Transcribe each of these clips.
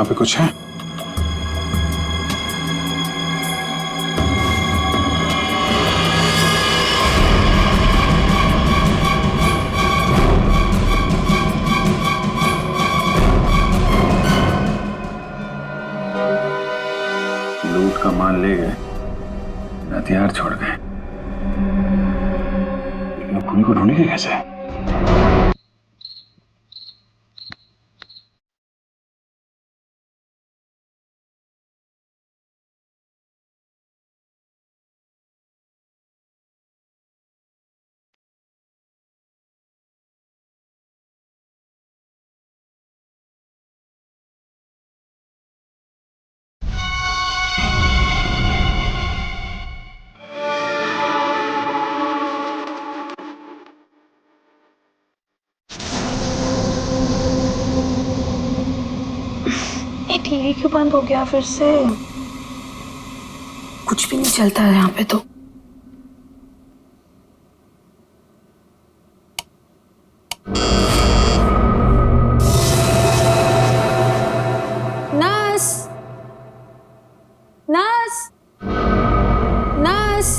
यहाँ पे कुछ है? लूट का माल ले गए, हथियार छोड़ गए, लेकिन खूनी को ढूंढेंगे कैसे? ये टीवी क्यों बंद हो गया फिर से? कुछ भी नहीं चलता है यहाँ पे तो। Nurse, nurse, nurse,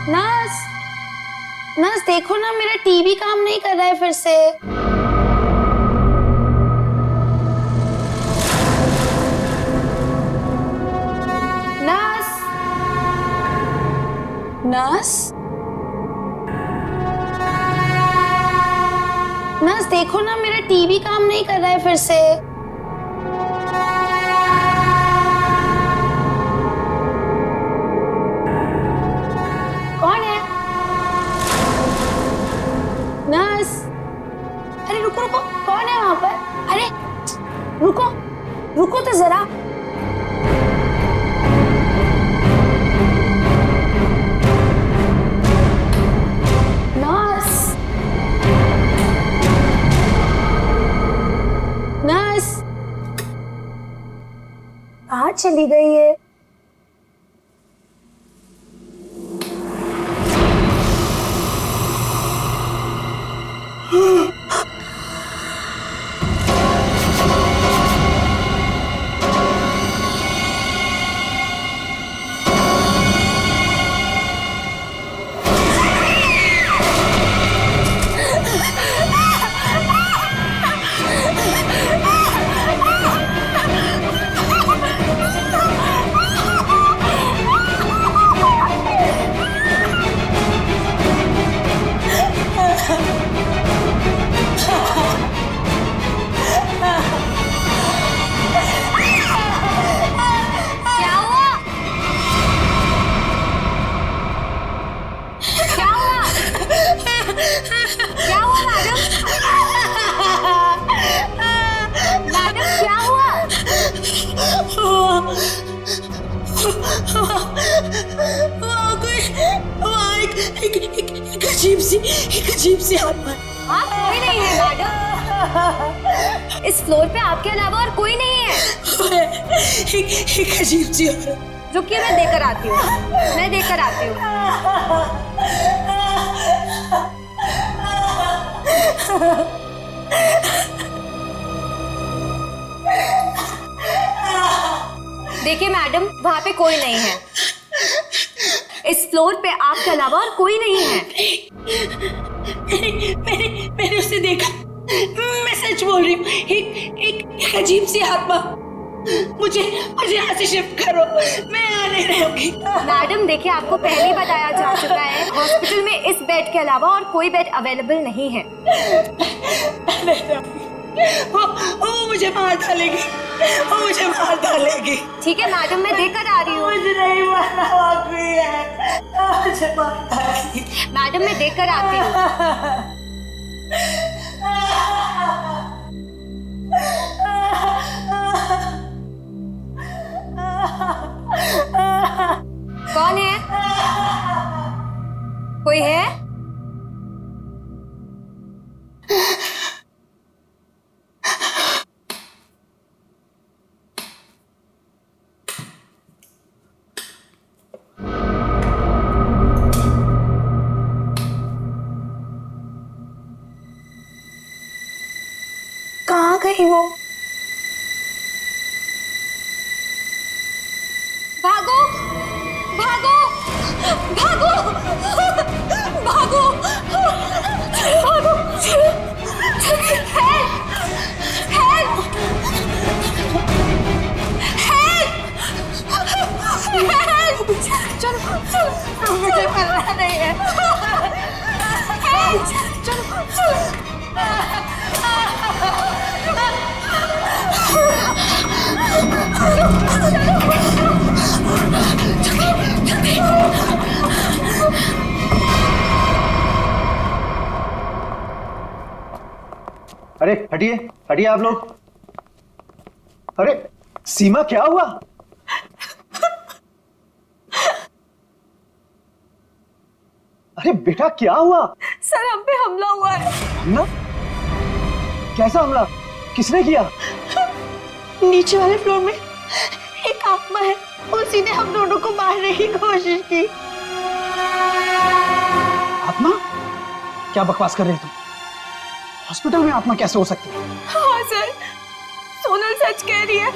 nurse, nurse देखो ना, मेरा टीवी काम नहीं कर रहा है फिर से। नर्स, नर्स देखो ना, मेरा टीवी काम नहीं कर रहा है फिर से। कौन है? नर्स, अरे रुको रुको, कौन है वहां पर? अरे रुको, रुको तो जरा। नर्स कहाँ चली गई है? एक अजीब सी आत्मा। हाँ, कोई नहीं है मैडम। इस फ्लोर पे आपके अलावा और कोई नहीं है। एक अजीब सी औरत। रुकिए, मैं देकर आती हूँ, मैं देकर आती हूँ। देखिए मैडम, वहाँ पे कोई नहीं है। इस फ्लोर पे आपके अलावा और कोई नहीं है। मैंने उसे देखा, मैं सच बोल रही हूँ। एक अजीब सी आत्मा। मुझे यहाँ से शिफ्ट करो, मैं यहाँ नहीं रहूंगी। मैडम देखिए, आपको पहले ही बताया जा चुका है, हॉस्पिटल में इस बेड के अलावा और कोई बेड अवेलेबल नहीं है। वो मुझे मार डालेगी, वो मुझे मार डालेगी। ठीक है मैडम, मैं देकर आ रही हूँ। मुझे नहीं मारना बाकी है, मुझे मार डालेगी। मैडम मैं देकर आती हूँ। कौन है? कोई है? कहाँ गई वो? अरे हटिए हटिए आप लोग। अरे सीमा क्या हुआ? अरे बेटा क्या हुआ? सर हम पे हमला हुआ है। हमला? कैसा हमला? किसने किया? नीचे वाले फ्लोर में एक आत्मा है, उसी ने हम दोनों को मारने की कोशिश की। आत्मा? क्या बकवास कर रहे तुम? हॉस्पिटल में आत्मा कैसे हो सकती है? हाँ सर, सोनल सच कह रही है,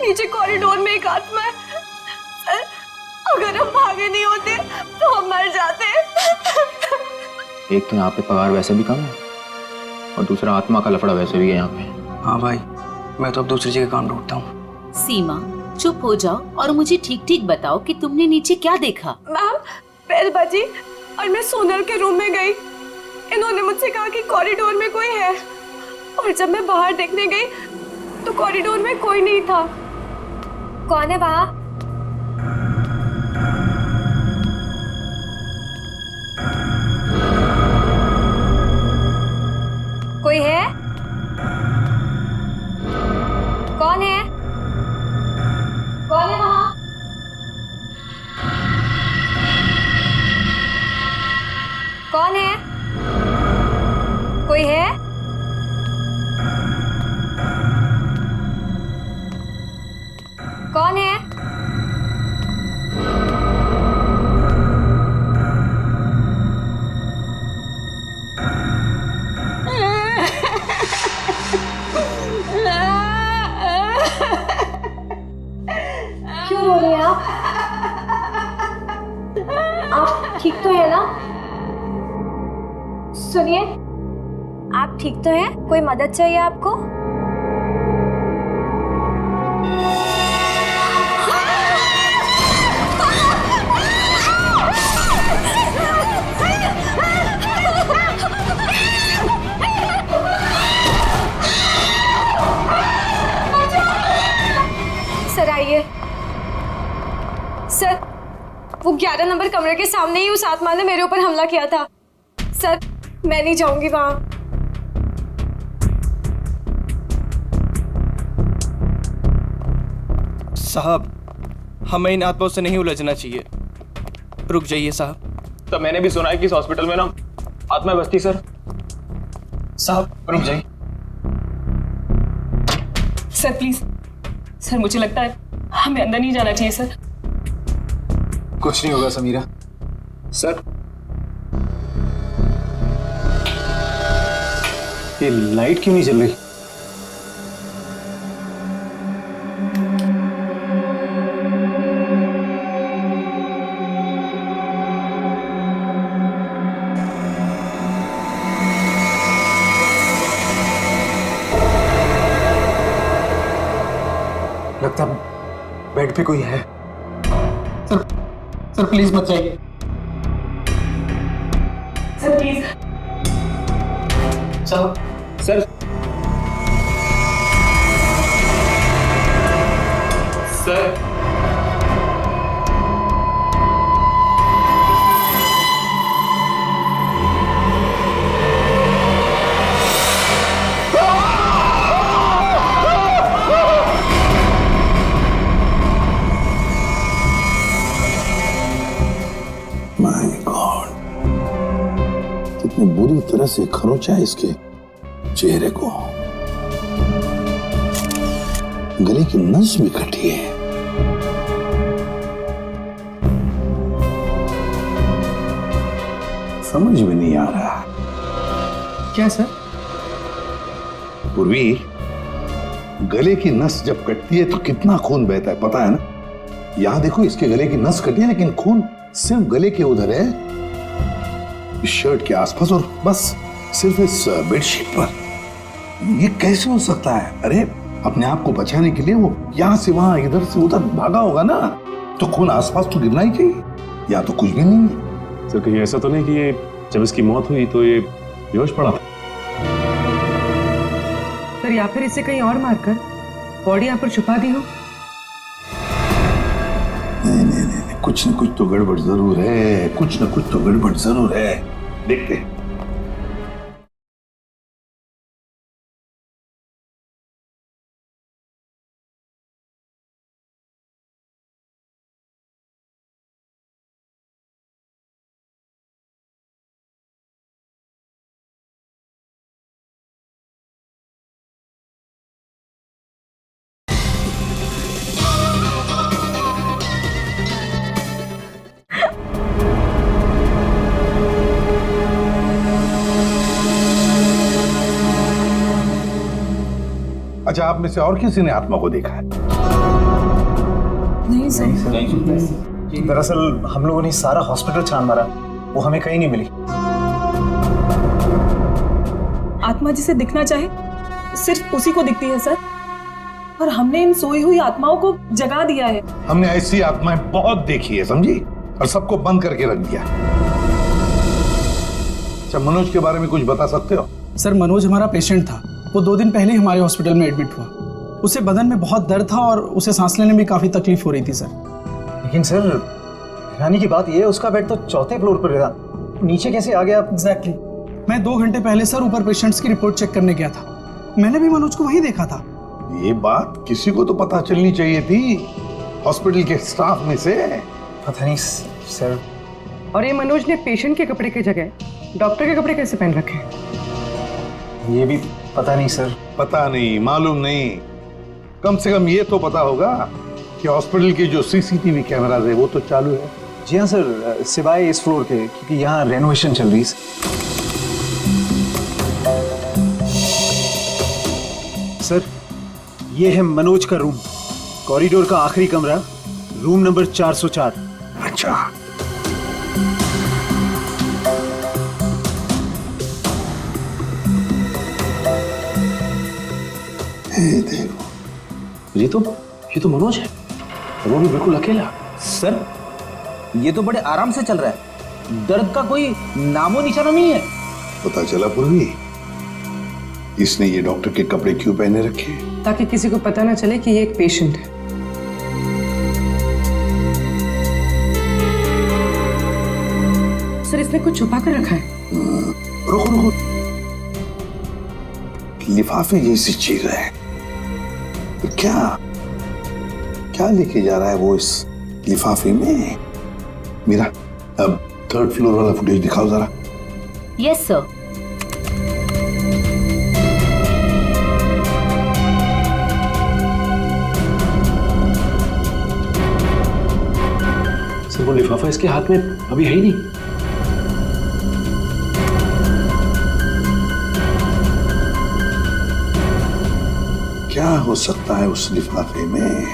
नीचे कॉरिडोर में एक आत्मा है। सर अगर हम भागे नहीं होते तो हम मर जाते। एक तो यहाँ पे पगार वैसे भी कम है और दूसरा आत्मा का लफड़ा वैसे भी है यहाँ पे। हाँ भाई, मैं तो अब दूसरी जगह काम ढूंढता हूँ। सीमा चुप हो जाओ और मुझे ठीक ठीक बताओ कि तुमने नीचे क्या देखा। मैम बेल बजी और मैं सोनल के रूम में गई। इन्होंने मुझसे कहा कि कॉरिडोर में कोई है, और जब मैं बाहर देखने गई तो कॉरिडोर में कोई नहीं था। कौन है वहाँ? कोई है? कौन है? कौन है वहाँ? कौन है? कोई है? कौन है? क्यों रो रही हैं आप? आप ठीक तो है ना? सुनिए, आप ठीक तो हैं? कोई मदद चाहिए आपको? सर आइए। सर वो 11 नंबर कमरे के सामने ही उस आत्मा ने मेरे ऊपर हमला किया था। सर मैं नहीं जाऊंगी वहां। साहब, हमें इन आत्माओं से नहीं उलझना चाहिए। रुक जाइए साहब। तो मैंने भी सुना है कि इस हॉस्पिटल में ना आत्मा बसती सर। साहब रुक जाइए। सर प्लीज, सर मुझे लगता है हमें अंदर नहीं जाना चाहिए सर। कुछ नहीं होगा समीरा। सर ये लाइट क्यों नहीं जल रही? लगता बेड पे कोई है। सर प्लीज मत जाइए। Sir please. साहब सर सर माय गॉड, कितनी बुरी तरह से खरोंचा है इसके चेहरे को। गले की नस भी कटी है। समझ में नहीं आ रहा। क्या सर? पूर्वी, गले की नस जब कटती है तो कितना खून बहता है पता है ना? यहां देखो, इसके गले की नस कटी है लेकिन खून सिर्फ गले के उधर है, इस शर्ट के आसपास, और बस सिर्फ इस बेडशीट पर। ये कैसे हो सकता है? अरे अपने आप को बचाने के लिए वो यहां से वहां इधर से उधर भागा होगा ना, तो खून आसपास तो गिरना ही चाहिए। या तो कुछ भी नहीं है। सर कहीं ऐसा तो नहीं कि ये जब इसकी मौत हुई तो ये बेहोश पड़ा था? सर या फिर इसे कहीं और मारकर बॉडी यहाँ पर छुपा दी हो। नहीं, कुछ न कुछ तो गड़बड़ जरूर है, कुछ न कुछ तो गड़बड़ जरूर है। देखते हैं। अच्छा, आप में से और किसी ने आत्मा को देखा है? नहीं सर। दरअसल हम लोगों ने सारा हॉस्पिटल छान मारा, वो हमें कहीं नहीं मिली। आत्मा जिसे दिखना चाहे सिर्फ उसी को दिखती है सर, और हमने इन सोई हुई आत्माओं को जगा दिया है। हमने ऐसी आत्माएं बहुत देखी है, समझी, और सबको बंद करके रख दिया। अच्छा, मनोज के बारे में कुछ बता सकते हो? सर मनोज हमारा पेशेंट था। वो 2 दिन पहले हमारे हॉस्पिटल में एडमिट हुआ। उसे बदन में बहुत दर्द था और उसे सांस लेने में काफी तकलीफ हो रही थी सर। लेकिन सर हैरानी की बात यह है, उसका बेड तो 4थे फ्लोर पर था, नीचे कैसे आ गया? एग्जैक्टली। मैं 2 घंटे पहले सर ऊपर पेशेंट्स की रिपोर्ट चेक करने गया था। मैंने भी मनोज को वहीं देखा था। ये बात किसी को तो पता चलनी चाहिए थी, हॉस्पिटल के स्टाफ में से। पता नहीं सर। और ये मनोज ने पेशेंट के कपड़े की जगह डॉक्टर के कपड़े कैसे पहन रखे? ये भी पता नहीं सर। पता नहीं, मालूम नहीं, कम से कम ये तो पता होगा कि हॉस्पिटल के जो सीसीटीवी कैमराज है वो तो चालू है। जी हाँ सर, सिवाय इस फ्लोर के, क्योंकि यहाँ रेनोवेशन चल रही है। सर ये है मनोज का रूम, कॉरिडोर का आखिरी कमरा, रूम नंबर 404। अच्छा, देखो, ये तो मनोज है, वो भी बिल्कुल अकेला। सर ये तो बड़े आराम से चल रहा है, दर्द का कोई नामो निशाना नहीं है। पता चला पूर्वी, इसने ये डॉक्टर के कपड़े क्यों पहने रखे? ताकि किसी को पता ना चले कि ये एक पेशेंट है। सर इसने कुछ छुपा कर रखा है। रुको, लिफाफे जैसी चीज है, तो क्या लेके जा रहा है वो इस लिफाफे में? मीरा, अब 3rd फ्लोर वाला फुटेज दिखाओ जरा। Yes sir. सर वो लिफाफा इसके हाथ में अभी है ही नहीं। क्या हो सकता है उस लिफाफे में?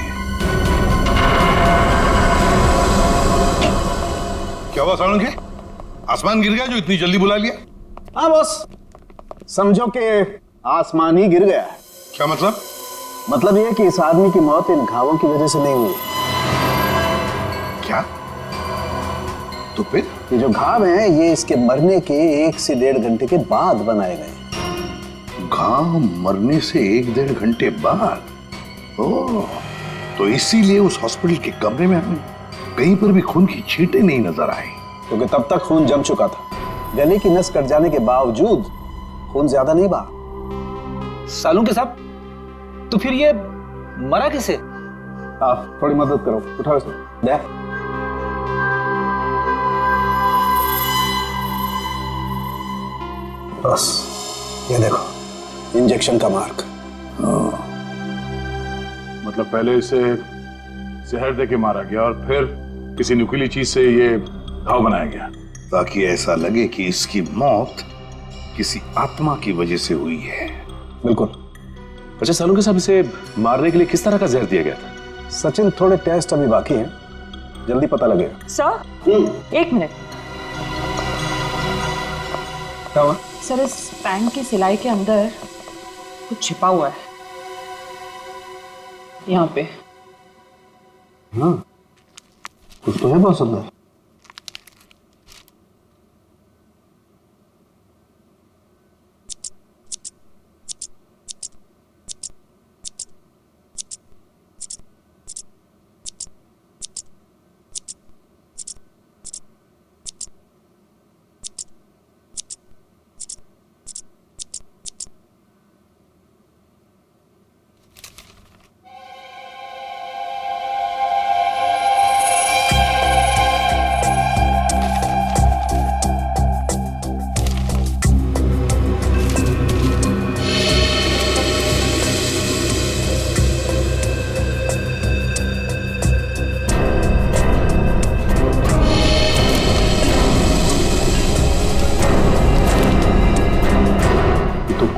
क्या हुआ सालुंखे? आसमान गिर गया जो इतनी जल्दी बुला लिया? हाँ बॉस, समझो कि आसमान ही गिर गया। क्या मतलब? मतलब ये कि इस आदमी की मौत इन घावों की वजह से नहीं हुई। क्या? तो फिर? ये जो घाव हैं ये इसके मरने के 1 से 1.5 घंटे के बाद बनाए गए। घाव मरने से 1-1.5 घंटे बाद? ओह, तो इसीलिए उस हॉस्पिटल के कमरे में हमें कहीं पर भी खून की छींटें नहीं नजर आई। क्योंकि तब तक खून जम चुका था। गले की नस कट जाने के बावजूद खून ज्यादा नहीं बहा। सालुंखे साहब, तो फिर ये मरा कैसे? आप थोड़ी मदद करो, उठाओ इसको। दे। बस ये देखो, इंजेक्शन का मार्क। मतलब पहले इसे जहर देके मारा गया और फिर किसी नुकीली चीज से ये घाव बनाया गया, ताकि ऐसा लगे कि इसकी मौत किसी आत्मा की वजह से हुई है। बिल्कुल। अच्छा सालुंखे साहब, इसे मारने के लिए किस तरह का जहर दिया गया था? सचिन, थोड़े टेस्ट अभी बाकी हैं, जल्दी पता लगेगा। Sir 1 minute. क्या हुआ? सर इस पैंट की सिलाई के अंदर कुछ छिपा हुआ है, यहाँ पे। हाँ, कुछ तो है बॉस अंदर।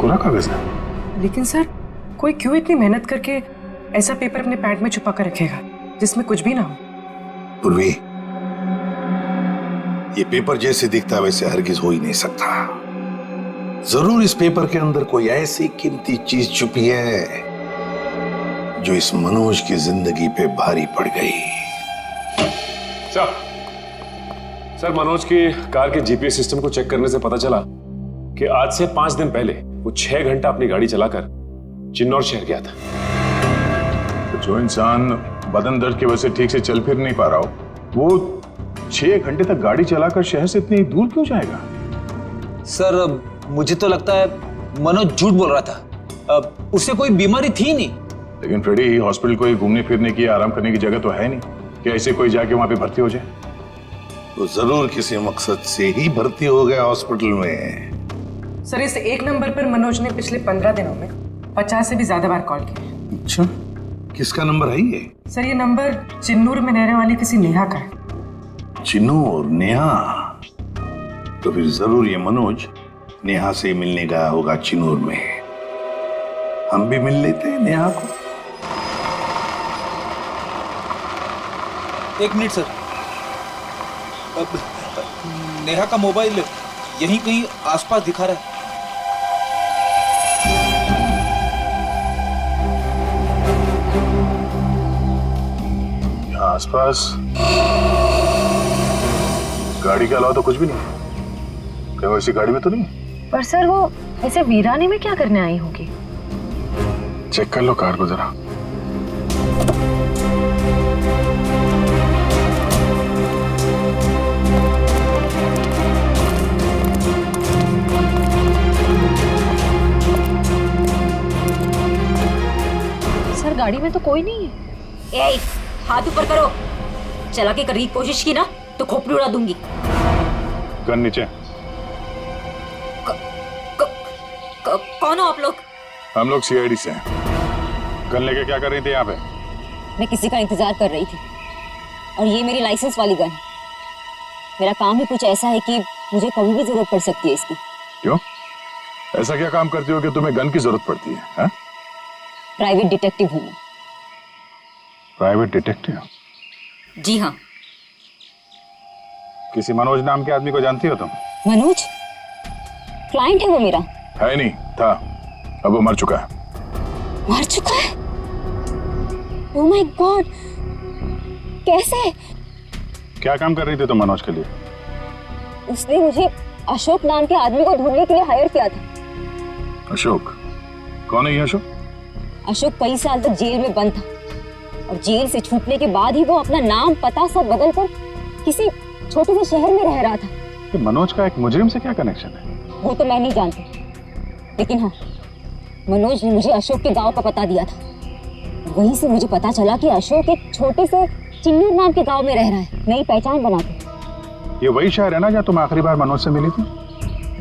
कोरा कागज है। लेकिन सर, कोई क्यों इतनी मेहनत करके ऐसा पेपर अपने पैंट में छुपा कर रखेगा जिसमें कुछ भी ना हो? पूर्वी, ये पेपर जैसे दिखता है वैसे हरगिज हो ही नहीं सकता। जरूर इस पेपर के अंदर कोई ऐसी कीमती चीज छुपी है जो इस मनोज की जिंदगी पे भारी पड़ गई। सर, मनोज की कार के जीपीएस सिस्टम को चेक करने से पता चला कि आज से 5 दिन पहले वो 6 घंटा अपनी गाड़ी चलाकर चिन्नौर शहर गया था। तो जो इंसान बदन दर्द की वजह से ठीक से चल फिर नहीं पा रहा हो, वो 6 घंटे तक गाड़ी चलाकर शहर से इतनी दूर क्यों जाएगा? सर, मुझे तो लगता है मनोज झूठ बोल रहा था। उसे कोई बीमारी थी नहीं। लेकिन फ्रेडी, हॉस्पिटल कोई घूमने फिरने की, आराम करने की जगह तो है नहीं कि ऐसे कोई जाके वहां पे भर्ती हो जाए। तो जरूर किसी मकसद से ही भर्ती हो गया हॉस्पिटल में। सर, इस एक नंबर पर मनोज ने पिछले 15 दिनों में 50 से भी ज्यादा बार कॉल किया। अच्छा, किसका नंबर है ये? सर, ये नंबर चिन्नूर में रहने वाली किसी नेहा का है। चिन्नूर? नेहा? तो फिर जरूर ये मनोज नेहा से मिलने गया होगा चिन्नूर में। हम भी मिल लेते हैं नेहा को। एक मिनट सर, नेहा का मोबाइल यहीं कहीं आसपास दिखा रहा है। यहाँ आसपास गाड़ी के अलावा तो कुछ भी नहीं। क्या वैसी गाड़ी में तो नहीं? पर सर, वो ऐसे वीराने में क्या करने आई होगी? चेक कर लो कार को जरा। सर, गाड़ी में तो कोई नहीं है। ए, हाथ ऊपर करो। चला के करने की कोशिश की ना तो खोपड़ी उड़ा दूंगी। गन नीचे। कौन हो आप लोग? हम लोग सीआईडी से हैं। गन लेके क्या कर रही थी यहाँ पे? मैं किसी का इंतजार कर रही थी और ये मेरी लाइसेंस वाली गन है। मेरा काम ही कुछ ऐसा है कि मुझे कभी भी जरूरत पड़ सकती है इसकी। क्यों? ऐसा क्या काम करती हो कि तुम्हें गन की जरूरत पड़ती है? हा? प्राइवेट डिटेक्टिव हूँ। Private detective? जी हाँ। किसी मनोज नाम के आदमी को जानती हो तुम? मनोज? क्लाइंट है वो मेरा। है नहीं, था। अब वो मर चुका है। मर चुका है? ओह माय गॉड, कैसे? क्या काम कर रही थी तुम मनोज के लिए? उसने मुझे अशोक नाम के आदमी को ढूंढने के लिए हायर किया था। अशोक? कौन है ये अशोक? अशोक कई साल तक जेल में बंद था और जेल से छूटने के बाद ही वो अपना नाम पता सब बदल कर किसी छोटे से शहर में रह रहा था। कि मनोज का एक मुजरिम से क्या कनेक्शन है? वो तो मैं नहीं जानती, लेकिन हाँ, मनोज ने मुझे अशोक के गांव का पता दिया था। वहीं से मुझे पता चला कि अशोक एक छोटे से चिन्नूर नाम के गांव में रह रहा है, नई पहचान बना के। ये वही शहर है ना जहाँ तुम आखिरी बार मनोज से मिली थी?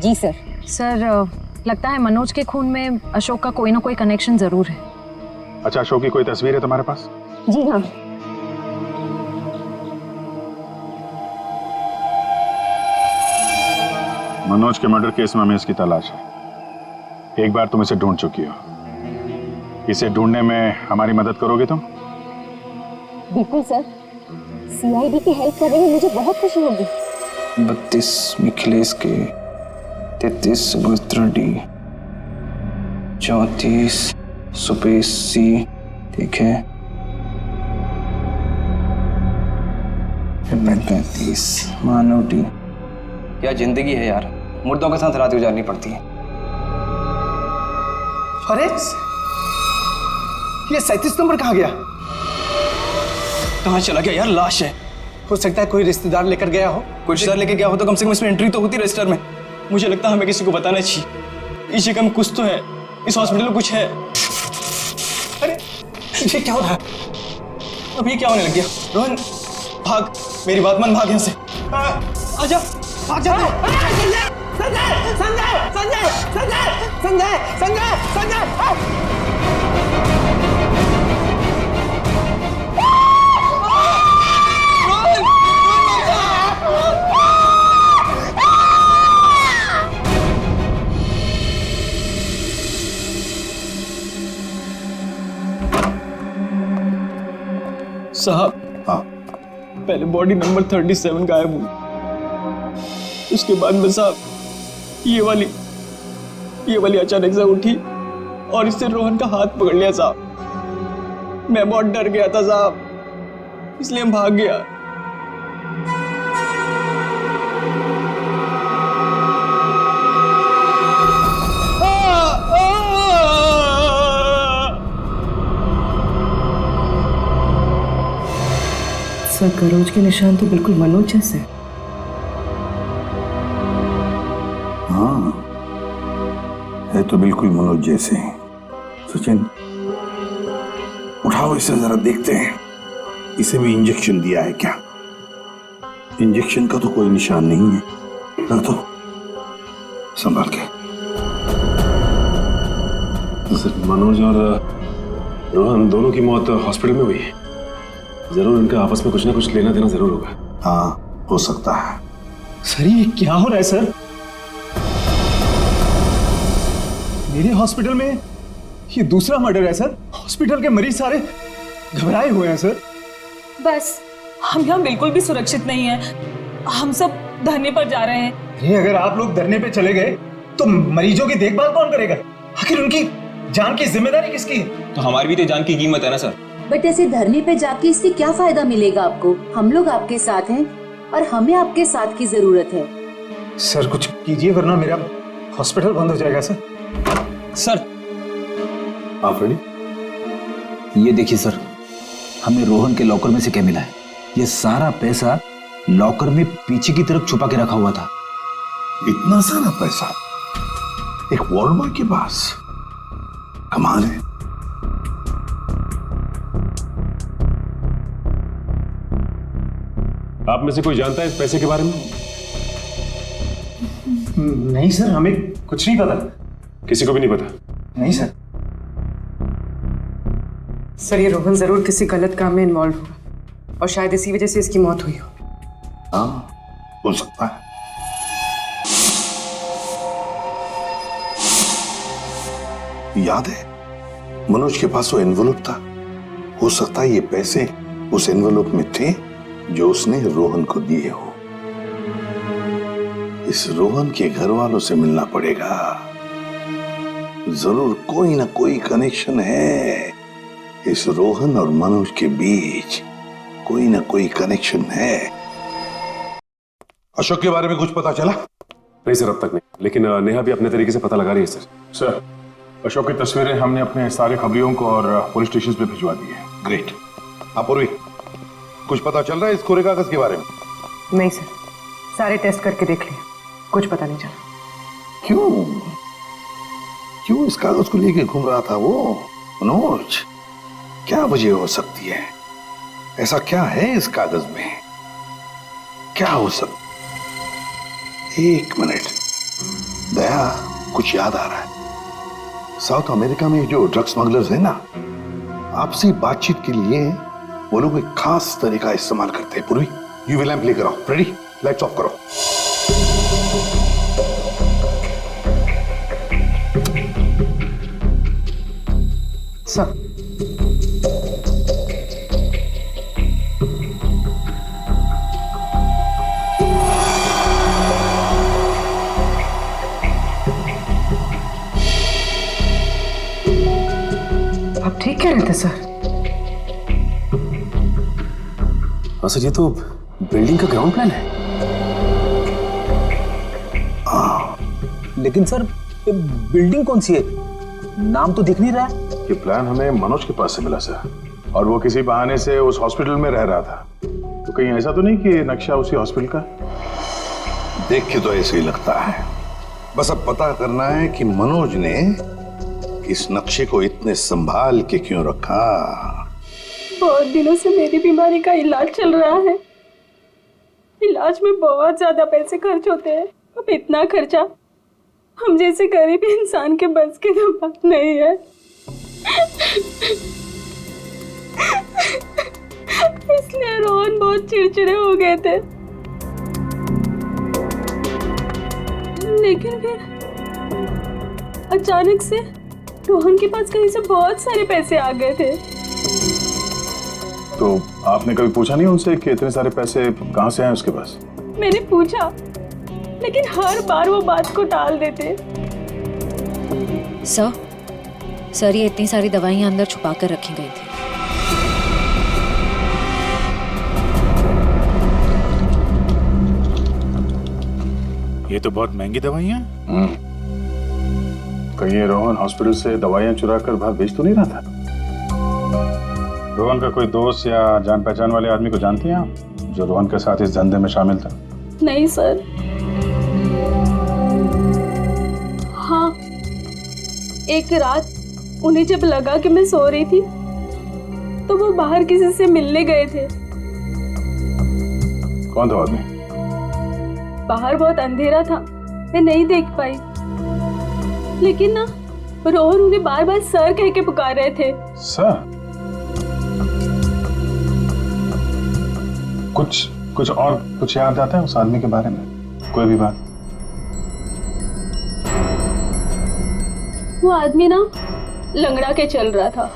जी सर। सर, लगता है मनोज के खून में अशोक का कोई ना कोई कनेक्शन जरूर है। अच्छा, अशोक की कोई तस्वीर है तुम्हारे पास? जी हाँ। मनोज के मर्डर केस में हमें इसकी तलाश है। एक बार तुम इसे ढूंढ चुकी हो, इसे ढूंढने में हमारी मदद करोगे तुम? बिल्कुल सर, सीआईडी की हेल्प करने में मुझे बहुत खुशी होगी। 32 मिखिलेश के, 33 सुभद्रा डी, 34 सुपेश सी, ठीक है, 35 मानव डी। क्या जिंदगी है यार, मुर्दों के साथ रात गुजारनी पड़ती है। अरे ये 37 नंबर कहाँ गया? कहाँ चला गया यार? लाश है। हो सकता है कोई रिश्तेदार लेकर गया हो। कोई रिश्तेदार लेके गया हो तो कम से कम इसमें एंट्री तो होती रजिस्टर में। मुझे लगता है हमें किसी को बताना चाहिए। इस जगह में कुछ तो है, इस हॉस्पिटल में कुछ है। अरे ये क्या हो रहा है? अब ये क्या होने लग गया? रोहन भाग, मेरी बात मान, भाग यहाँ से। आजा, भाग जा। संजय संजय संजय संजय संजय संजय संजय साहब। हाँ। पहले बॉडी नंबर 37 गायब हुई, उसके बाद में साहब ये वाली अचानक से उठी और इससे रोहन का हाथ पकड़ लिया साहब। मैं बहुत डर गया था साहब, इसलिए हम भाग गया। सर करोज के निशान तो बिल्कुल मनोज जैसे। हाँ, है तो बिल्कुल मनोज जैसे। सचिन, उठाओ इसे जरा देखते हैं, इसे भी इंजेक्शन दिया है क्या? इंजेक्शन का तो कोई निशान नहीं है। रख दो, संभाल के। सर, मनोज और रोहन दोनों की मौत हॉस्पिटल में हुई है। जरूर इनका आपस में कुछ ना कुछ लेना देना जरूर होगा। हाँ, हो सकता है। सर ये क्या हो रहा है सर? मेरे हॉस्पिटल में ये दूसरा मर्डर है सर। हॉस्पिटल के मरीज सारे घबराए हुए हैं सर। बस हम यहाँ बिल्कुल भी सुरक्षित नहीं है, हम सब धरने पर जा रहे हैं। अरे अगर आप लोग धरने पे चले गए तो मरीजों की देखभाल कौन करेगा? आखिर उनकी जान की जिम्मेदारी किसकी है? तो हमारी भी तो जान की कीमत है ना सर। बट ऐसे धरने पे जाके इससे क्या फायदा मिलेगा आपको? हम लोग आपके साथ हैं और हमें आपके साथ की जरूरत है। सर कुछ कीजिए वरना मेरा हॉस्पिटल बंद हो जाएगा सर। सर आप रेडी? ये देखिए सर, हमें रोहन के लॉकर में से क्या मिला है। ये सारा पैसा लॉकर में पीछे की तरफ छुपा के रखा हुआ था। इतना सारा पैसा एक वार्ड बॉय के पास? कमाल है। आप में से कोई जानता है इस पैसे के बारे में? नहीं सर, हमें कुछ नहीं पता। किसी को भी नहीं पता? नहीं सर। सर ये रोहन जरूर किसी गलत काम में इन्वॉल्व हुआ और शायद इसी वजह से इसकी मौत हुई हो। हाँ, हो सकता है। याद है मनोज के पास वो एनवेलप था। हो सकता है ये पैसे उस एनवेलप में थे जो उसने रोहन को दिए हो। इस रोहन के घर वालों से मिलना पड़ेगा। जरूर कोई ना कोई कनेक्शन है इस रोहन और मनोज के बीच, कोई ना कोई कनेक्शन है। अशोक के बारे में कुछ पता चला? नहीं सर, अब तक नहीं, लेकिन नेहा भी अपने तरीके से पता लगा रही है सर। सर, अशोक की तस्वीरें हमने अपने सारे खबरियों को और पुलिस स्टेशन पे भिजवा दी है। ग्रेट। अपूर्वी, कुछ पता चल रहा है इस कोरे कागज के बारे में? नहीं सर, सारे टेस्ट करके देख लिए, कुछ पता नहीं चला। क्यों इस कागज को लेके घूम रहा था वो मनोज? क्या वजह हो सकती है? ऐसा क्या है इस कागज में? क्या हो सकता? एक मिनट, दया, कुछ याद आ रहा है। साउथ अमेरिका में जो ड्रग स्मगलर्स है ना, आपसी बातचीत के लिए वो लोग एक खास तरीका इस्तेमाल करते हैं। पूर्वी, यूवी लैंप लेकर आओ। रेडी? लाइट्स ऑफ करो। सर आप ठीक कह रहे थे सर? हाँ सर, ये तो बिल्डिंग का ग्राउंड प्लान है। लेकिन सर ये बिल्डिंग कौन सी है? नाम तो दिख नहीं रहा है। ये प्लान हमें मनोज के पास से मिला सर, और वो किसी बहाने से उस हॉस्पिटल में रह रहा था। तो कहीं ऐसा तो नहीं कि नक्शा उसी हॉस्पिटल का? देख के तो ऐसे ही लगता है। बस अब पता करना है कि मनोज ने इस नक्शे को इतने संभाल के क्यों रखा। बहुत दिनों से मेरी बीमारी का इलाज चल रहा है। इलाज में बहुत ज्यादा पैसे खर्च होते हैं। अब इतना खर्चा हम जैसे गरीब इंसान के बस की तो बात नहीं है। इसलिए रोहन बहुत चिड़चिड़े हो गए थे। लेकिन फिर अचानक से रोहन के पास कहीं से बहुत सारे पैसे आ गए थे। तो आपने कभी पूछा नहीं उनसे कि इतने सारे पैसे कहाँ से आए उसके पास? मैंने पूछा, लेकिन हर बार वो बात को टाल देते। सर ये इतनी सारी दवाइयां अंदर छुपा कर रखी गई थी। ये तो बहुत महंगी दवाइयां हैं। कहीं ये रोहन हॉस्पिटल से दवाइयां चुरा कर बाहर बेच तो नहीं रहा था? रोहन का कोई दोस्त या जान पहचान वाले आदमी को जानती हैं आप, जो रोहन के साथ इस धंधे में शामिल था? नहीं सर। हाँ, एक रात उन्हें जब लगा कि मैं सो रही थी तो वो बाहर किसी से मिलने गए थे। कौन था आदमी? बाहर बहुत अंधेरा था, मैं नहीं देख पाई, लेकिन ना रोहन उन्हें बार बार सर कह के पुकार रहे थे। सर? कुछ और कुछ याद आता है उस आदमी के बारे में? कोई भी बात? वो आदमी ना लंगड़ा के चल रहा था।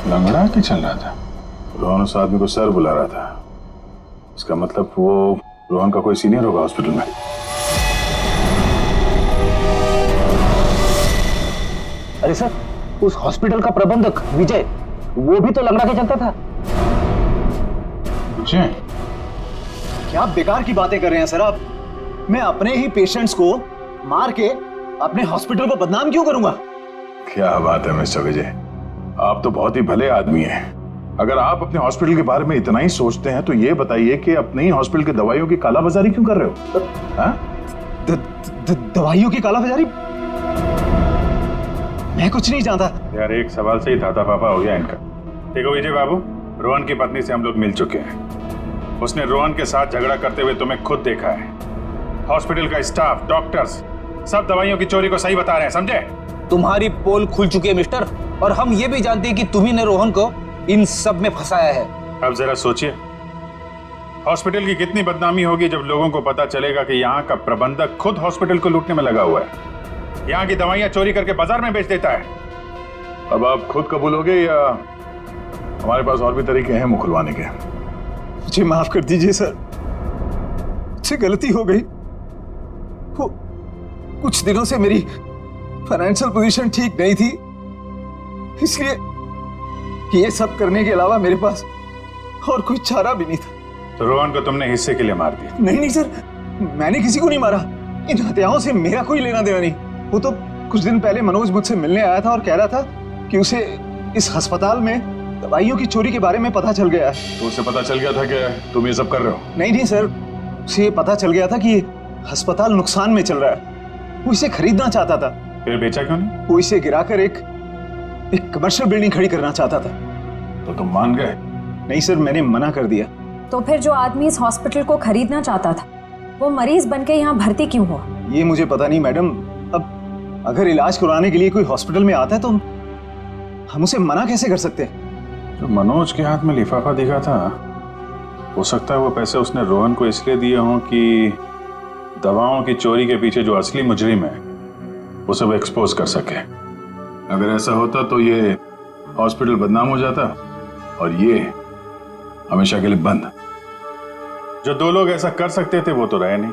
लंगड़ा के चल रहा था? रोहन उस आदमी को सर बुला रहा था। इसका मतलब वो रोहन का कोई सीनियर होगा हॉस्पिटल में। अरे सर, उस हॉस्पिटल का प्रबंधक विजय, वो भी तो लंगड़ा के चलता था। विजय? क्या बेकार की बातें कर रहे हैं सर आप? मैं अपने ही पेशेंट्स को मार के अपने हॉस्पिटल को बदनाम क्यों करूंगा? क्या बात है मिस्टर विजय, आप तो बहुत ही भले आदमी हैं। अगर आप अपने हॉस्पिटल के बारे में इतना ही सोचते हैं तो ये बताइए कि अपने ही हॉस्पिटल की दवाइयों की कालाबाजारी क्यों कर रहे हो? दवाइयों की कालाबाजारी? मैं कुछ नहीं जानता यार। एक सवाल से ही थाता पापा हो गया इनका। देखो विजय बाबू, रोहन की पत्नी से हम लोग मिल चुके हैं। उसने रोहन के साथ झगड़ा करते हुए तुम्हें खुद देखा है। हॉस्पिटल का स्टाफ, डॉक्टर्स सब दवाइयों की चोरी को सही बता रहे हैं, समझे? तुम्हारी पोल खुल चुकी है मिस्टर, और हम ये भी जानते हैं कि तुम्ही ने रोहन को इन सब में फंसाया है। अब जरा सोचिए, हॉस्पिटल की कितनी बदनामी होगी जब लोगों को पता चलेगा कि यहाँ का प्रबंधक खुद हॉस्पिटल को लूटने में लगा हुआ है, यहाँ की दवाइयाँ चोरी करके बाजार में बेच देता है। अब आप खुद कबूलोगे या हमारे पास और भी तरीके हैं मुंह खुलवाने के? मुझे माफ कर दीजिए सर, मुझसे गलती हो गई। वो कुछ दिनों से मेरी फाइनेंशियल पोजीशन ठीक नहीं थी, इसलिए ये सब करने के अलावा मेरे पास और कोई चारा भी नहीं था। तो रोहन को तुमने हिस्से के लिए मार दिया? नहीं सर, मैंने किसी को नहीं मारा। इन हत्याओं से मेरा कोई लेना देना नहीं। वो तो कुछ दिन पहले मनोज मुझसे मिलने आया था और कह रहा था कि उसे इस अस्पताल में दवाइयों की चोरी के बारे में पता चल गया है। तो उसे पता चल गया था कि तुम ये सब कर रहे हो? नहीं सर, उसे पता चल गया था कि अस्पताल नुकसान में चल रहा है। वो इसे खरीदना चाहता था। फिर बेचा क्यों नहीं? वो इसे गिराकर एक कमर्शियल बिल्डिंग खड़ी करना चाहता था। तो तुम मान गए? नहीं सर, मैंने मना कर दिया। तो फिर जो आदमी इस हॉस्पिटल को खरीदना चाहता था वो मरीज बनके यहाँ भर्ती क्यों हुआ? ये मुझे पता नहीं मैडम। अब अगर इलाज करवाने के लिए कोई हॉस्पिटल में आता है तो हम उसे मना कैसे कर सकते हैं? जो मनोज के हाथ में लिफाफा दिखा था, हो सकता है वो पैसे उसने रोहन को इसलिए दिए हों कि दवाओं की चोरी के पीछे जो असली मुजरिम है उसे वो एक्सपोज कर सके। अगर ऐसा होता तो ये हॉस्पिटल बदनाम हो जाता और ये हमेशा के लिए बंद। जो दो लोग ऐसा कर सकते थे वो तो रहे नहीं।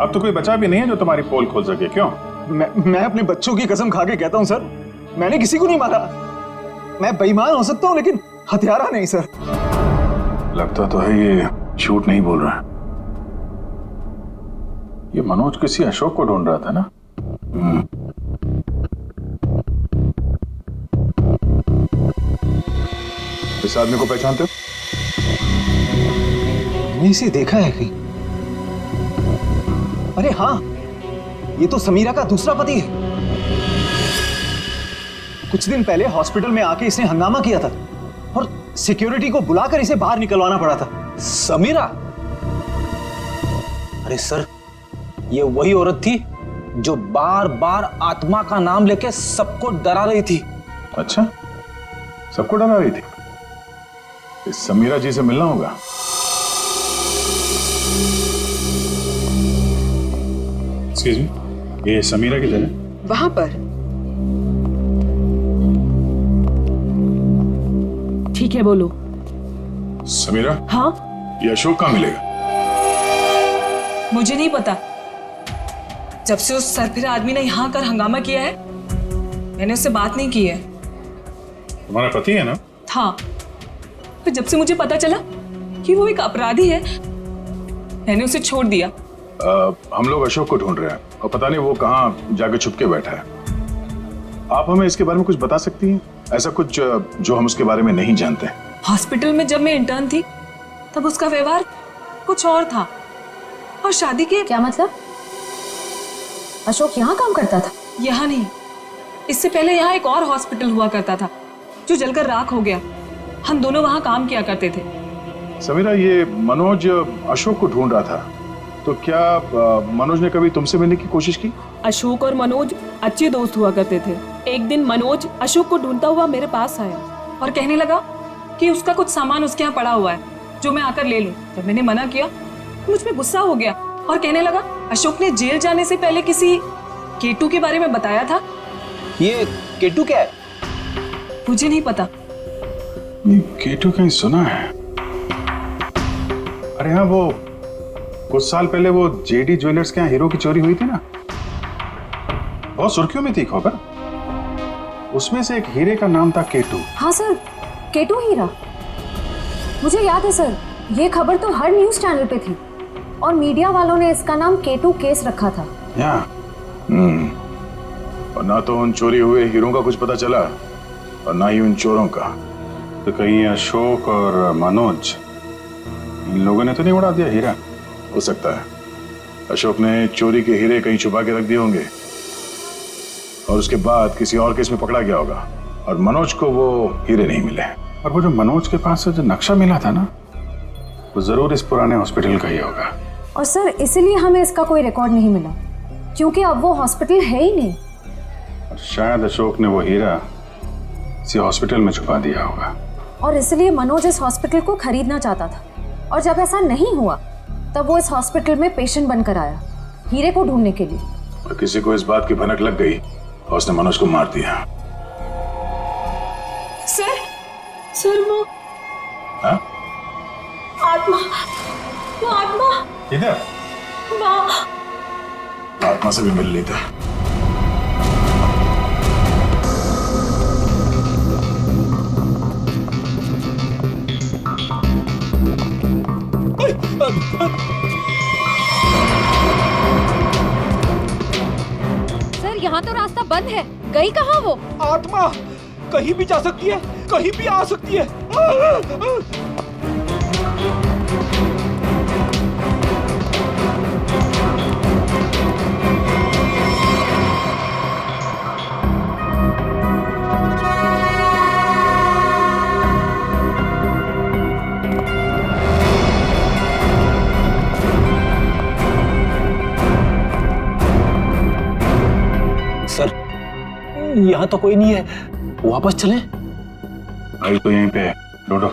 अब तो कोई बचा भी नहीं है जो तुम्हारी पोल खोल सके। क्यों? मैं अपने बच्चों की कसम खा के कहता हूं सर, मैंने किसी को नहीं मारा। मैं बेईमान हो सकता हूं लेकिन हत्यारा नहीं सर। लगता तो है ये झूठ नहीं बोल रहा। ये मनोज किसी अशोक को ढूंढ रहा था ना? इस आदमी को पहचानते हो? मैंने इसे देखा है कहीं। अरे हाँ, ये तो समीरा का दूसरा पति है। कुछ दिन पहले हॉस्पिटल में आके इसने हंगामा किया था और सिक्योरिटी को बुलाकर इसे बाहर निकलवाना पड़ा था। समीरा? अरे सर, ये वही औरत थी जो बार बार आत्मा का नाम लेके सबको डरा रही थी। अच्छा, सबको डरा रही थी? इस समीरा जी से मिलना होगा। एक्सक्यूज मी, ये समीरा किधर है? वहां पर। ठीक है, बोलो समीरा, हाँ, ये अशोक कहाँ मिलेगा? मुझे नहीं पता। जब से उस सरफिरा आदमी ने यहाँ आकर हंगामा किया है, मैंने उससे बात नहीं की है। तुम्हारा पति है ना? था, फिर जब से मुझे पता चला कि वो एक अपराधी है, मैंने उसे छोड़ दिया। हम लोग अशोक को ढूंढ रहे हैं और पता नहीं वो कहाँ जाके छुप के बैठा है। आप हमें इसके बारे में कुछ बता सकती हैं? ऐसा कुछ जो हम उसके बारे में नहीं जानते हैं। हॉस्पिटल में जब मैं इंटर्न थी तब उसका व्यवहार कुछ और था, और शादी के क्या मतलब? अशोक यहाँ काम करता था? यहाँ नहीं, इससे पहले यहाँ एक और हॉस्पिटल हुआ करता था जो जलकर राख हो गया। हम दोनों वहाँ काम किया करते थे। समीरा, ये मनोज अशोक को ढूंढ रहा था, तो क्या मनोज ने कभी तुमसे मिलने की कोशिश की? अशोक और मनोज अच्छे दोस्त हुआ करते थे। एक दिन मनोज अशोक को ढूंढता हुआ मेरे पास आया और कहने लगा कि उसका कुछ सामान उसके यहाँ पड़ा हुआ है जो मैं आकर ले लूं। जब मैंने मना किया तो मुझ में गुस्सा हो गया और कहने लगा अशोक ने जेल जाने से पहले किसी केटू के बारे में बताया था। ये केटू क्या है? मुझे नहीं पता। ये केटू कहीं सुना है। अरे हाँ, वो कुछ साल पहले वो जेडी ज्वेलर्स के यहाँ हीरो की चोरी हुई थी ना, बहुत सुर्खियों में थी खबर। उसमें से एक हीरे का नाम था केटू। हाँ सर, केटू हीरा, मुझे याद है सर। ये खबर तो हर न्यूज चैनल पे थी और मीडिया वालों ने इसका नाम केटू केस रखा था। और ना तो उन चोरी हुए हीरों का कुछ पता चला और ना ही उन चोरों का। तो कहीं अशोक और मनोज, इन लोगों ने तो नहीं उड़ा दिया हीरा? हो सकता है अशोक ने चोरी के हीरे कहीं छुपा के रख दिए होंगे और उसके बाद किसी और केस में पकड़ा गया होगा और मनोज को वो हीरे नहीं मिले। और वो जो मनोज के पास से जो नक्शा मिला था ना, वो जरूर इस पुराने हॉस्पिटल का ही होगा। और सर, इसीलिए हमें इसका कोई रिकॉर्ड नहीं मिला क्योंकि अब वो हॉस्पिटल है ही नहीं। और शायद अशोक ने वो हीरा किसी हॉस्पिटल में छुपा दिया होगा और इसलिए मनोज इस हॉस्पिटल को खरीदना चाहता था, और जब ऐसा नहीं हुआ तब वो इस हॉस्पिटल में पेशेंट बनकर आया हीरे को ढूंढने के लिए। और किसी को इस बात की भनक लग गई और उसने मनोज को मार दिया। सर वो हाँ? आत्मा, वो आत्मा इधर आत्मा से भी मिल लेता। सर, यहाँ तो रास्ता बंद है, गई कहाँ वो? आत्मा कहीं भी जा सकती है, कहीं भी आ सकती है। सर, यहाँ तो कोई नहीं है, वापस चलें? आई तो यहीं पे है, ढूंढो।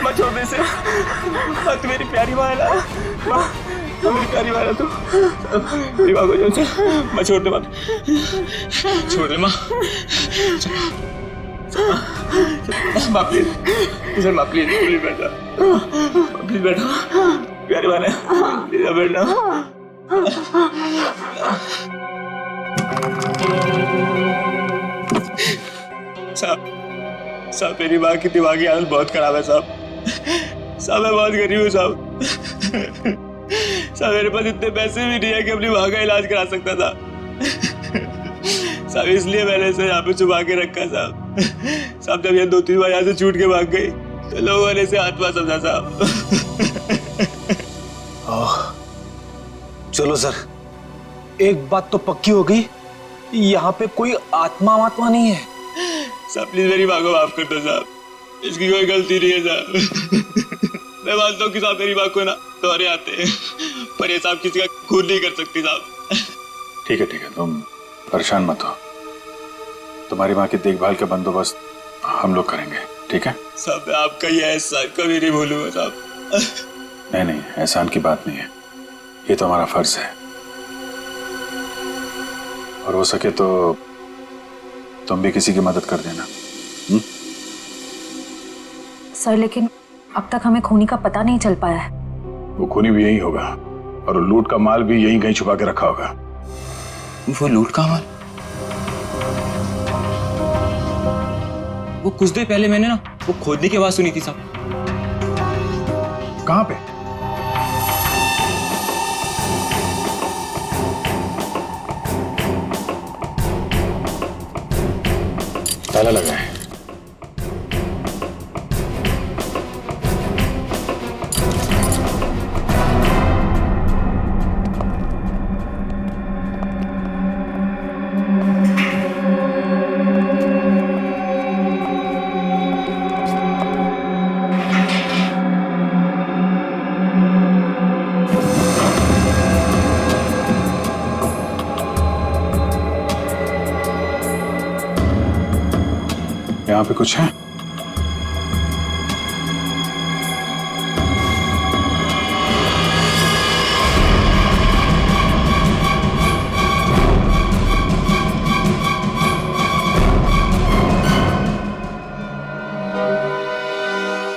माँ छोड़ दे इसे। माँ तू मेरी प्यारी माँ है ना। माँ तू मेरी प्यारी माँ है तू। मेरी माँ को छोड़, माँ छोड़ दे, माँ छोड़ दे माँ। माँ प्लीज, माँ प्लीज प्लीज बैठा, प्लीज बैठा, प्यारी माँ है, प्लीज बैठना। साहब मेरी माँ की दिमागी हालत बहुत खराब है साहब। साहब मैं बहुत गरीब हूँ साहब। साहब मेरे पास इतने पैसे भी नहीं है कि अपनी माँ का इलाज करा सकता था साहब, इसलिए मैंने इसे यहाँ पे छुपा के रखा साहब। साहब जब ये 2-3 बार यहाँ से छूट के भाग गई तो लोगों ने इसे आत्मा समझा साहब। चलो सर, एक बात तो पक्की हो गई, यहाँ पे कोई आत्मा नहीं है। साहब प्लीज मेरी माँ को माफ कर दो साहब, इसकी कोई गलती नहीं है साहब। मैं मानता हूँ कि साहब मेरी माँ को ना दौरे आते हैं, पर ये साहब किसी का खून नहीं कर सकती साहब। ठीक है तुम परेशान मत हो, तुम्हारी माँ की देखभाल का बंदोबस्त हम लोग करेंगे, ठीक है? साहब मैं आपका ये एहसान कभी नहीं भूलूंगा साहब। नहीं एहसान की बात नहीं है, ये तो हमारा फर्ज है, और हो सके तो तुम भी किसी की मदद कर देना। सर लेकिन अब तक हमें खूनी का पता नहीं चल पाया है। वो खूनी भी यही होगा, और लूट का माल भी यहीं कहीं छुपा के रखा होगा। वो लूट का माल? वो कुछ देर पहले मैंने ना वो खोदने की आवाज सुनी थी साहब। कहां पे? ताला लगा है। यहाँ पे कुछ है?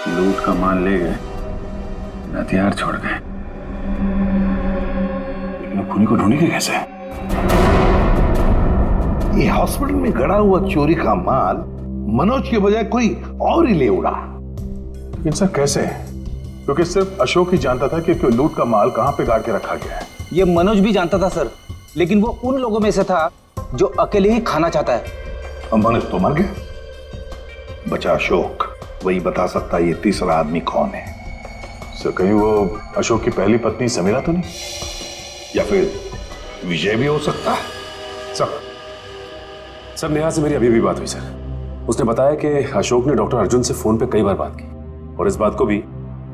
लूट का माल ले गए, हथियार छोड़ गए, लेकिन खूनी को ढूंढेंगे कैसे? ये हॉस्पिटल में गड़ा हुआ चोरी का माल मनोज के बजाय कोई और ही ले उड़ा। लेकिन सर कैसे? क्योंकि सिर्फ अशोक ही जानता था कि लूट का माल कहां पे गाड़ के रखा गया है। ये मनोज भी जानता था सर, लेकिन वो उन लोगों में से था जो अकेले ही खाना चाहता है। मनोज तो मर गया, बचा अशोक, वही बता सकता है ये तीसरा आदमी कौन है। सर कहीं वो अशोक की पहली पत्नी समीरा तो नहीं? या फिर विजय भी हो सकता है। सर नेहा से मेरी अभी भी बात हुई सर, उसने बताया कि अशोक ने डॉक्टर अर्जुन से फोन पे कई बार बात की, और इस बात को भी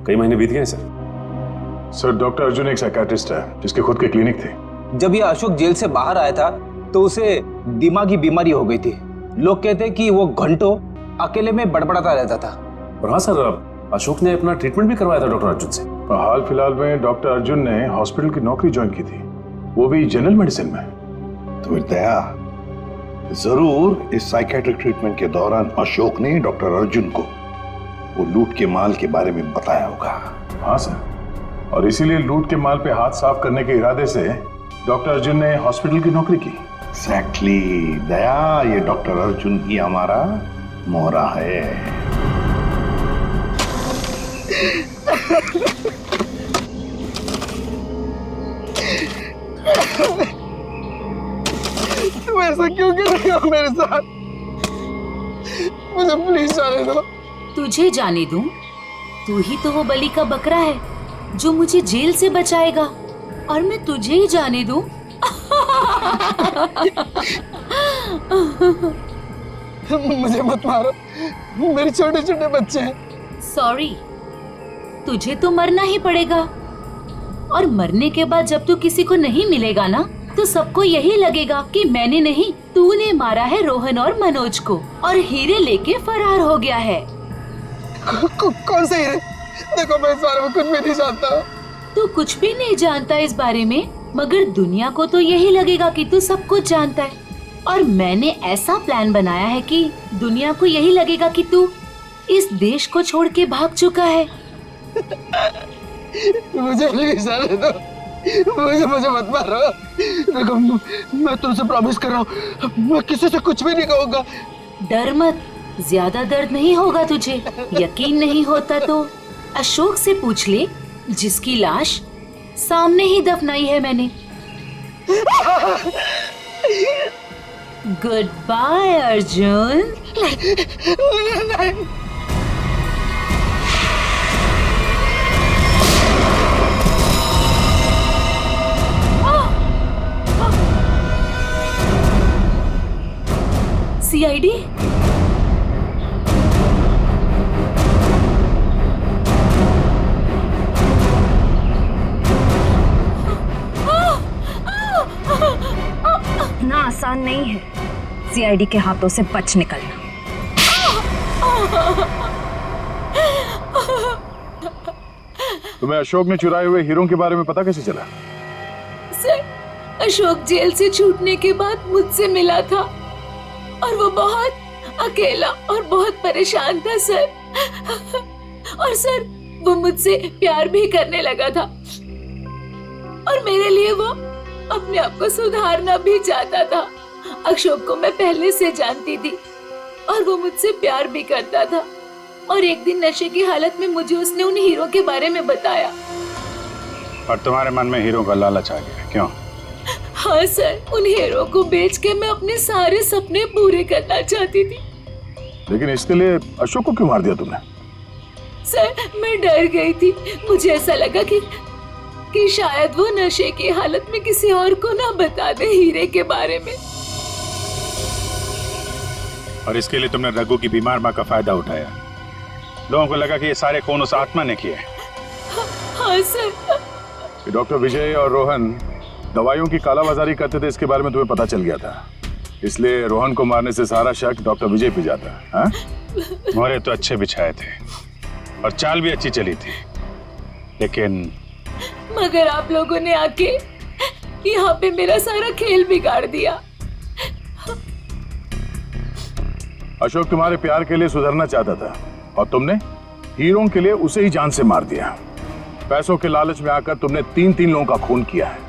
कई महीने बीत गए सर। डॉक्टर अर्जुन एक साइकियाट्रिस्ट है जिसके खुद के क्लिनिक थे। जब ये अशोक जेल से बाहर आया था तो उसे दिमागी बीमारी हो गई थी। लोग कहते हैं कि वो घंटों अकेले में बड़बड़ाता रहता था। और हाँ सर, अशोक ने अपना ट्रीटमेंट भी करवाया था डॉक्टर अर्जुन से। हाल फिलहाल में डॉक्टर अर्जुन ने हॉस्पिटल की नौकरी ज्वाइन की थी, वो भी जनरल मेडिसिन में। तो फिर दया जरूर इस साइकेट्रिक ट्रीटमेंट के दौरान अशोक ने डॉक्टर अर्जुन को वो लूट के माल के बारे में बताया होगा। हाँ सर, और इसीलिए लूट के माल पे हाथ साफ करने के इरादे से डॉक्टर अर्जुन ने हॉस्पिटल की नौकरी की। एग्जैक्टली दया, ये डॉक्टर अर्जुन ही हमारा मोहरा है। तुम ऐसा क्यों कर रहे हो मेरे साथ? मुझे प्लीज जाने दो। तुझे जाने दूं? तू ही तो वो बलि का बकरा है जो मुझे जेल से बचाएगा, और मैं तुझे ही जाने दूं? मुझे मत मारो, मेरे छोटे छोटे बच्चे हैं। सॉरी, तुझे तो मरना ही पड़ेगा, और मरने के बाद जब तू किसी को नहीं मिलेगा ना, तो सबको यही लगेगा कि मैंने नहीं, तूने मारा है रोहन और मनोज को, और हीरे लेके फरार हो गया है। कौन से हीरे? देखो मैं इस बारे में कुछ भी नहीं जानता। तू कुछ भी नहीं जानता इस बारे में, मगर दुनिया को तो यही लगेगा कि तू सब कुछ जानता है, और मैंने ऐसा प्लान बनाया है कि दुनिया को यही लगेगा कि तू इस देश को छोड़ के भाग चुका है। मुझे प्लीज जाने दो, मुझे मत मारो। देखो मैं तुमसे प्रॉमिस कर रहा हूँ, मैं किसी से कुछ भी नहीं कहूँगा। डर मत, ज्यादा दर्द नहीं होगा तुझे। यकीन नहीं होता तो अशोक से पूछ ले, जिसकी लाश सामने ही दफनाई है मैंने। Good bye Arjun. सीआईडी? इतना आसान नहीं है सीआईडी के हाथों से बच निकलना। तुम्हें अशोक ने चुराए हुए हीरों के बारे में पता कैसे चला? सर, अशोक जेल से छूटने के बाद मुझसे मिला था और वो बहुत अकेला और बहुत परेशान था सर। और सर, वो मुझसे प्यार भी करने लगा था और मेरे लिए वो अपने आप को सुधारना भी चाहता था। अशोक को मैं पहले से जानती थी और वो मुझसे प्यार भी करता था। और एक दिन नशे की हालत में मुझे उसने उन हीरो के बारे में बताया। और तुम्हारे मन में हीरो का लालच आ गया, क्यों? हाँ सर, उन हीरो को बेच के मैं अपने सारे सपने पूरे करना चाहती थी। लेकिन इसके लिए अशोक को क्यों मार दिया तुमने? सर, मैं डर गई थी। मुझे ऐसा लगा कि शायद वो नशे की हालत में किसी और को ना बता दे हीरे के बारे में। और इसके लिए तुमने रघु की बीमार माँ का फायदा उठाया। लोगों को लगा कि ये सारे खून उस आत्मा ने किए। हाँ सर। डॉक्टर विजय और रोहन दवाइयों की कालाबाजारी करते थे, इसके बारे में तुम्हें पता चल गया था। इसलिए रोहन को मारने से सारा शक डॉक्टर विजय पे जाता। हाँ? मोहरे तो अच्छे बिछाए थे और चाल भी अच्छी चली थी, लेकिन मगर आप लोगों ने आके यहाँ पे मेरा सारा खेल बिगाड़ दिया। अशोक तुम्हारे प्यार के लिए सुधरना चाहता था और तुमने हीरों के लिए उसे ही जान से मार दिया। पैसों के लालच में आकर तुमने 3 लोगों का खून किया है।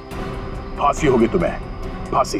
फांसी होगी तुम्हें, फांसी।